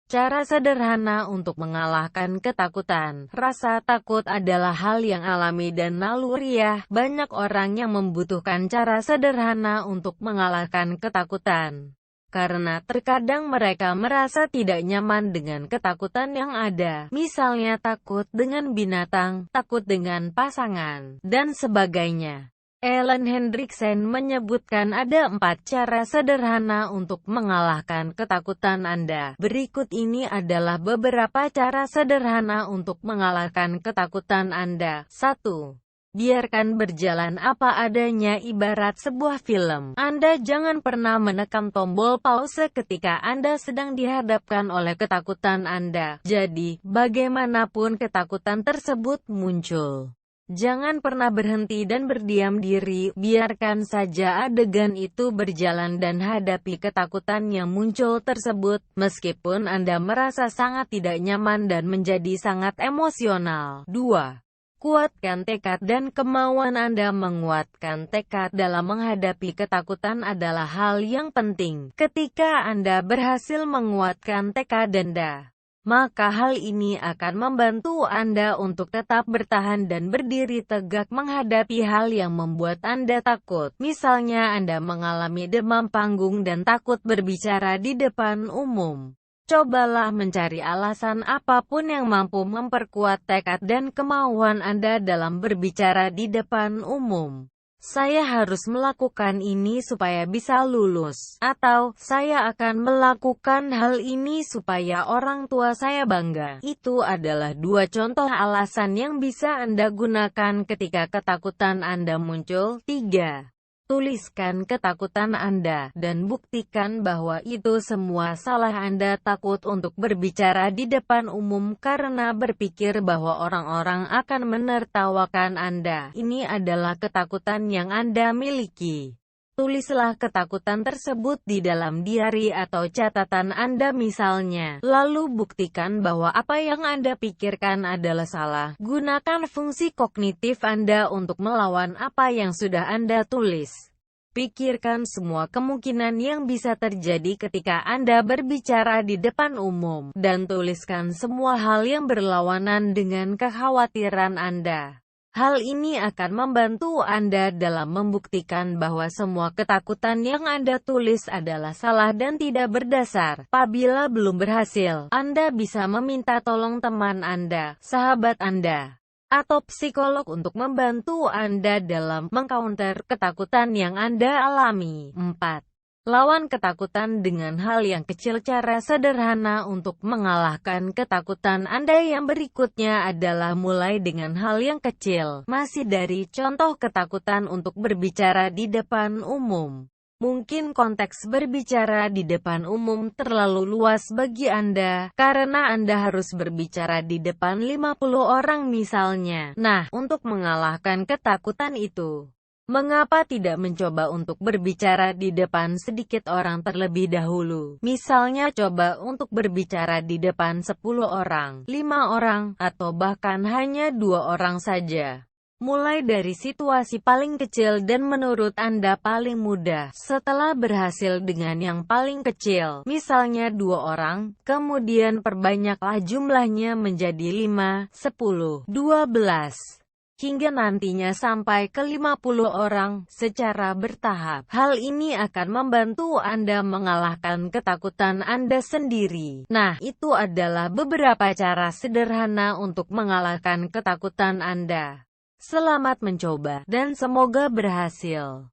Cara sederhana untuk mengalahkan ketakutan. Rasa takut adalah hal yang alami dan naluriah. Banyak orang yang membutuhkan cara sederhana untuk mengalahkan ketakutan. Karena terkadang mereka merasa tidak nyaman dengan ketakutan yang ada. Misalnya takut dengan binatang, takut dengan pasangan, dan sebagainya. Ellen Hendriksen menyebutkan ada 4 cara sederhana untuk mengalahkan ketakutan Anda. Berikut ini adalah beberapa cara sederhana untuk mengalahkan ketakutan Anda. 1. Biarkan berjalan apa adanya ibarat sebuah film. Anda jangan pernah menekan tombol pause ketika Anda sedang dihadapkan oleh ketakutan Anda. Jadi, bagaimanapun ketakutan tersebut muncul, jangan pernah berhenti dan berdiam diri, biarkan saja adegan itu berjalan dan hadapi ketakutan yang muncul tersebut, meskipun Anda merasa sangat tidak nyaman dan menjadi sangat emosional. 2. Kuatkan tekad dan kemauan Anda. Menguatkan tekad dalam menghadapi ketakutan adalah hal yang penting. Ketika Anda berhasil menguatkan tekad Anda, maka hal ini akan membantu Anda untuk tetap bertahan dan berdiri tegak menghadapi hal yang membuat Anda takut. Misalnya Anda mengalami demam panggung dan takut berbicara di depan umum. Cobalah mencari alasan apapun yang mampu memperkuat tekad dan kemauan Anda dalam berbicara di depan umum. Saya harus melakukan ini supaya bisa lulus, atau saya akan melakukan hal ini supaya orang tua saya bangga. Itu adalah 2 contoh alasan yang bisa Anda gunakan ketika ketakutan Anda muncul. 3. Tuliskan ketakutan Anda, dan buktikan bahwa itu semua salah. Anda takut untuk berbicara di depan umum karena berpikir bahwa orang-orang akan menertawakan Anda. Ini adalah ketakutan yang Anda miliki. Tulislah ketakutan tersebut di dalam diari atau catatan Anda misalnya. Lalu buktikan bahwa apa yang Anda pikirkan adalah salah. Gunakan fungsi kognitif Anda untuk melawan apa yang sudah Anda tulis. Pikirkan semua kemungkinan yang bisa terjadi ketika Anda berbicara di depan umum, dan tuliskan semua hal yang berlawanan dengan kekhawatiran Anda. Hal ini akan membantu Anda dalam membuktikan bahwa semua ketakutan yang Anda tulis adalah salah dan tidak berdasar. Apabila belum berhasil, Anda bisa meminta tolong teman Anda, sahabat Anda, atau psikolog untuk membantu Anda dalam mengcounter ketakutan yang Anda alami. 4. Lawan ketakutan dengan hal yang kecil. Cara sederhana untuk mengalahkan ketakutan Anda yang berikutnya adalah mulai dengan hal yang kecil. Masih dari contoh ketakutan untuk berbicara di depan umum. Mungkin konteks berbicara di depan umum terlalu luas bagi Anda, karena Anda harus berbicara di depan 50 orang misalnya. Nah, untuk mengalahkan ketakutan itu, mengapa tidak mencoba untuk berbicara di depan sedikit orang terlebih dahulu? Misalnya coba untuk berbicara di depan 10 orang, 5 orang, atau bahkan hanya 2 orang saja. Mulai dari situasi paling kecil dan menurut Anda paling mudah. Setelah berhasil dengan yang paling kecil, misalnya 2 orang, kemudian perbanyaklah jumlahnya menjadi 5, 10, 12. Hingga nantinya sampai ke 50 orang, secara bertahap. Hal ini akan membantu Anda mengalahkan ketakutan Anda sendiri. Nah, itu adalah beberapa cara sederhana untuk mengalahkan ketakutan Anda. Selamat mencoba, dan semoga berhasil.